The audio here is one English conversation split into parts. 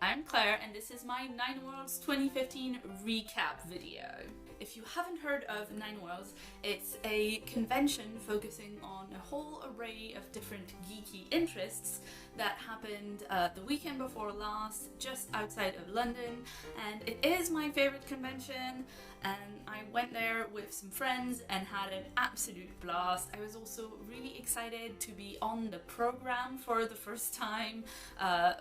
I'm Claire and this is my Nine Worlds 2015 recap video. If you haven't heard of Nine Worlds, it's a convention focusing on a whole array of different geeky interests that happened the weekend before last, just outside of London, and it is my favorite convention, and I went there with some friends and had an absolute blast. I was also really excited to be on the program for the first time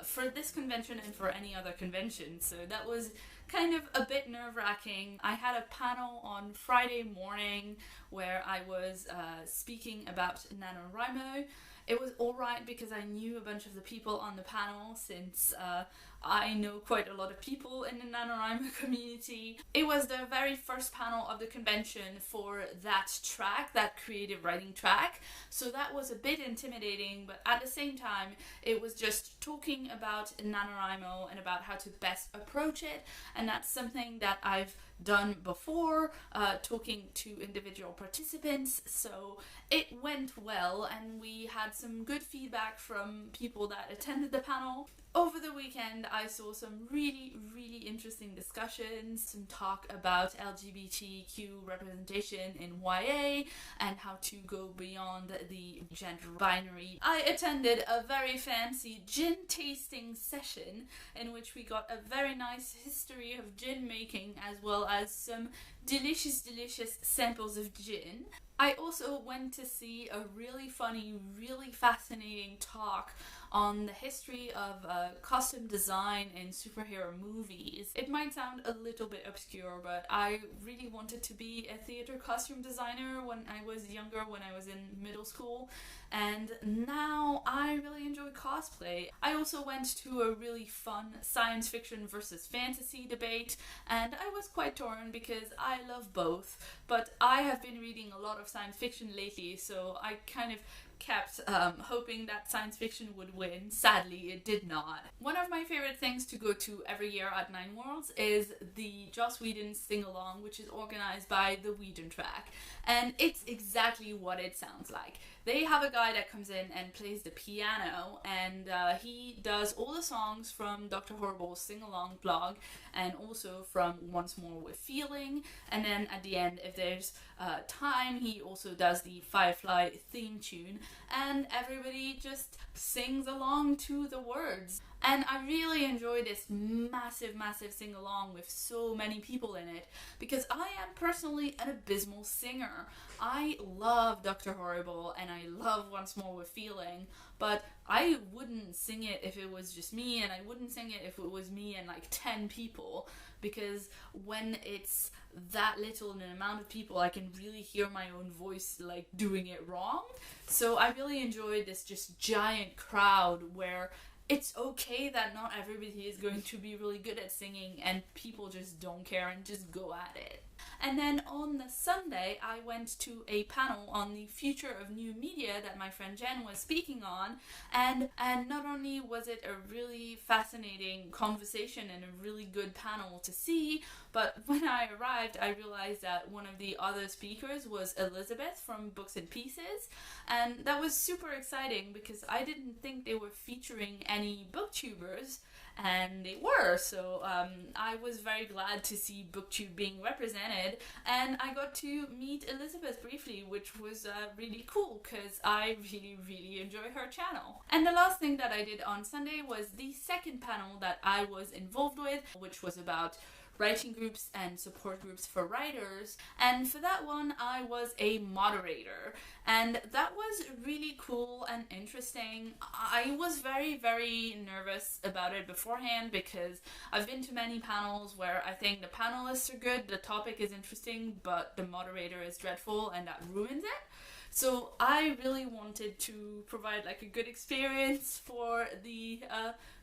for this convention and for any other convention, so that was kind of a bit nerve-wracking. I had a panel on Friday morning where I was speaking about NaNoWriMo. It was alright because I knew a bunch of the people on the panel since I know quite a lot of people in the NaNoWriMo community. It was the very first panel of the convention for that track, that creative writing track, so that was a bit intimidating, but at the same time it was just talking about NaNoWriMo and about how to best approach it, and that's something that I've done before, talking to individual participants, so it went well and we had some good feedback from people that attended the panel. Over the weekend I saw some really interesting discussions, some talk about LGBTQ representation in YA and how to go beyond the gender binary. I attended a very fancy gin tasting session in which we got a very nice history of gin making as well as some delicious samples of gin. I also went to see a really funny, really fascinating talk on the history of costume design in superhero movies. It might sound a little bit obscure, but I really wanted to be a theater costume designer when I was younger, when I was in middle school, and now I really enjoy cosplay. I also went to a really fun science fiction versus fantasy debate, and I was quite torn because I love both, but I have been reading a lot of science fiction lately, so I kind of kept hoping that science fiction would win. Sadly, it did not. One of my favorite things to go to every year at Nine Worlds is the Joss Whedon sing-along, which is organized by the Whedon Track, and it's exactly what it sounds like. They have a guy that comes in and plays the piano, and he does all the songs from Dr. Horrible's sing-along blog and also from Once More with Feeling, and then at the end, if there's time, he also does the Firefly theme tune, and everybody just sings along to the words. And I really enjoy this massive sing-along with so many people in it because I am personally an abysmal singer. I love Dr. Horrible and I love Once More with Feeling, but I wouldn't sing it if it was just me, and I wouldn't sing it if it was me and like 10 people, because when it's that little in an amount of people I can really hear my own voice like doing it wrong. So I really enjoy this just giant crowd where it's okay that not everybody is going to be really good at singing and people just don't care and just go at it. And then on the Sunday, I went to a panel on the future of new media that my friend Jen was speaking on, and not only was it a really fascinating conversation and a really good panel to see, but when I arrived, I realized that one of the other speakers was Elizabeth from Books and Pieces, and that was super exciting because I didn't think they were featuring any booktubers, and they were, so I was very glad to see BookTube being represented, and I got to meet Elizabeth briefly, which was really cool because I really enjoy her channel. And the last thing that I did on Sunday was the second panel that I was involved with, which was about writing groups and support groups for writers, and for that one I was a moderator, and that was really cool and interesting. I was very nervous about it beforehand because I've been to many panels where I think the panelists are good, the topic is interesting, but the moderator is dreadful and that ruins it. So I really wanted to provide like a good experience for the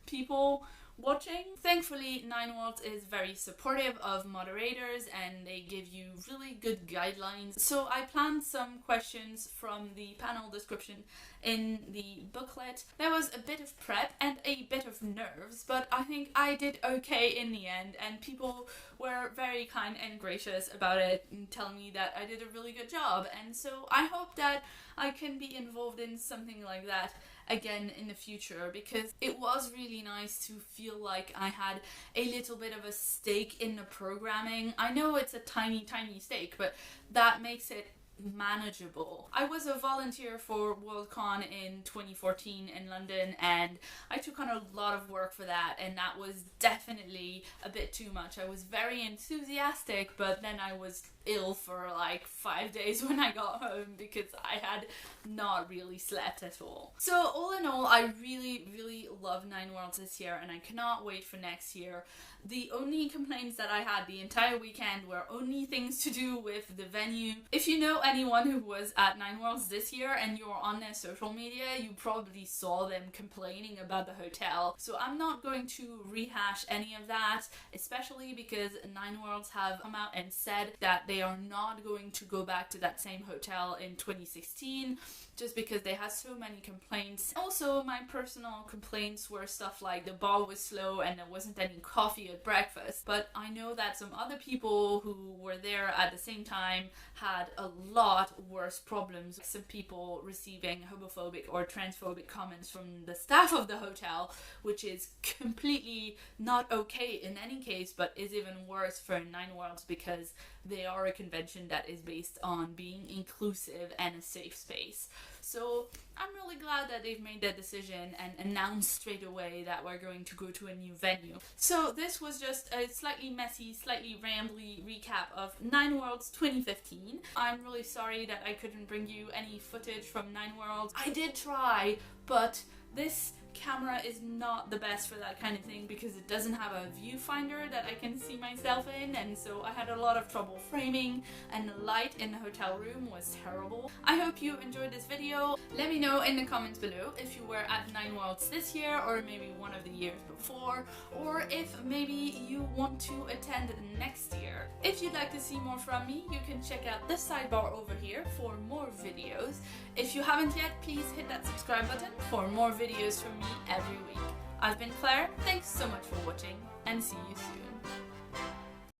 people watching. Thankfully, Nine Worlds is very supportive of moderators and they give you really good guidelines. So I planned some questions from the panel description in the booklet. There was a bit of prep and a bit of nerves, but I think I did okay in the end, and people were very kind and gracious about it and telling me that I did a really good job, and so I hope that I can be involved in something like that again in the future, because it was really nice to feel like I had a little bit of a stake in the programming. I know it's a tiny stake, but that makes it manageable. I was a volunteer for Worldcon in 2014 in London, and I took on a lot of work for that, and that was definitely a bit too much. I was very enthusiastic, but then I was ill for like 5 days when I got home because I had not really slept at all. So all in all, I really love Nine Worlds this year, and I cannot wait for next year. The only complaints that I had the entire weekend were only things to do with the venue. If you know anyone who was at Nine Worlds this year and you're on their social media, you probably saw them complaining about the hotel. So I'm not going to rehash any of that, especially because Nine Worlds have come out and said that they are not going to go back to that same hotel in 2016, just because they had so many complaints. Also, my personal complaints were stuff like the bar was slow and there wasn't any coffee at breakfast. But I know that some other people who were there at the same time had a lot worse problems. Some people receiving homophobic or transphobic comments from the staff of the hotel, which is completely not okay in any case, but is even worse for Nine Worlds because they are a convention that is based on being inclusive and a safe space. So I'm really glad that they've made that decision and announced straight away that we're going to go to a new venue. So this was just a slightly messy, slightly rambly recap of Nine Worlds 2015. I'm really sorry that I couldn't bring you any footage from Nine Worlds. I did try, but this camera is not the best for that kind of thing because it doesn't have a viewfinder that I can see myself in, and so I had a lot of trouble framing, and the light in the hotel room was terrible. I hope you enjoyed this video. Let me know in the comments below if you were at Nine Worlds this year or maybe one of the years before, or if maybe you want to attend next year. If you'd like to see more from me, you can check out this sidebar over here for more videos. If you haven't yet, please hit that subscribe button for more videos from me every week. I've been Claire, thanks so much for watching, and see you soon.